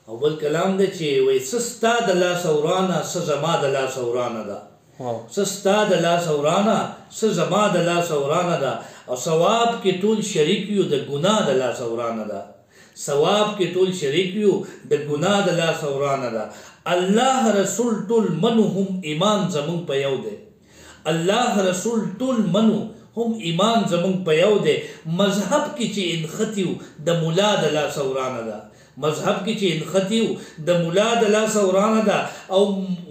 او بل کلام دی چې وایي څه ستا د لاسه ورانه څه زما د لاسه ورانه ده څه ستا د لاسه ورانه څه زما د لاسه ورانه ده او ثواب کې ټول شریک یو د ګناه د لاسه ورانه ده ثواب کې ټول شریک یو د ګناه د لاسه ورانه ده الله رسول ټول منو هم ایمان زمون په یو دی الله رسول ټول منو هم ایمان زمون په یو دی مذهب کې چې انختیو د مولا د لاسه ورانه ده مذهب کې چې انختیو د مولا د لاسه ورانه ده او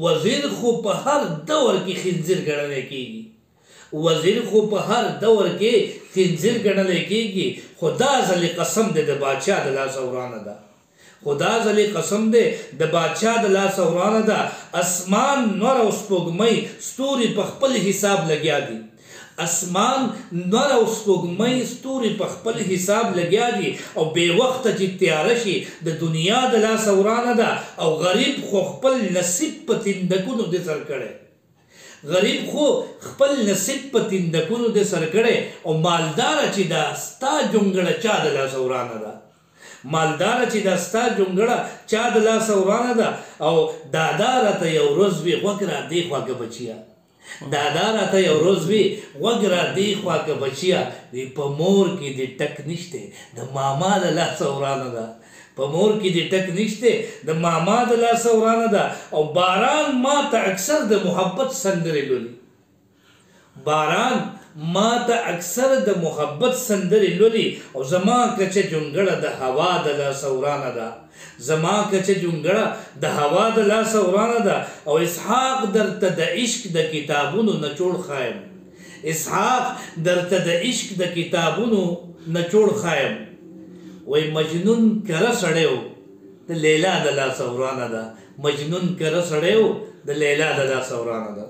وزیر خو په هر دور کې خنزیر ګڼلی کېږي وزیر خو په هر دور کې خنزیر ګڼلی کېږي خو دا ځلې قسم دی د بادشاه د لاسه ورانه ده خدا ځلې قسم دی د بادشاه د لاسه ورانه ده اسمان نور او سپوږمۍ ستوري په خپل حساب لګیا دي اسمان نور او سپوږمۍ ستوري په خپل حساب لګیا دي او بې وخته چې تیاره شي د دنیا د لاسه ورانه ده او غریب خو خپل نصیب په تندکونو دې سر کړی غریب خو خپل نصیب په تندکونو دې سر کړی او مالداره چې دا ستا جونګړه چا د لاسه ورانه ده مالداره چې دا ستا جونګړه چا د لاسه ورانه ده او دادا راته یو ورځ وي غوږ را دې خوا که بچیه دادا راته یو ورځ وي غوږ را دې خوا که بچیه وي په مور کې دې ټک نشته د ماما د لاسه ورانه ده په مور کې دې ټک نشته د ماما د لاسه ورانه ده او باران ما ته اکثر د محبت سندرې لولي باران ما ته اکثر د محبت سندرې لولي او زما کچه جونګړه د هوا د لاسه ورانه ده زما کچه جونګړه د هوا د لاسه ورانه ده او اسحاق درته د عشق د کتابونو نچوړ خایم اسحاق درته د عشق د کتابونو نچوړ خایم وای مجنون کره سړیو د لیلا د لاسه ورانه ده مجنون کره سړیو د لیلا د لاسه ورانه ده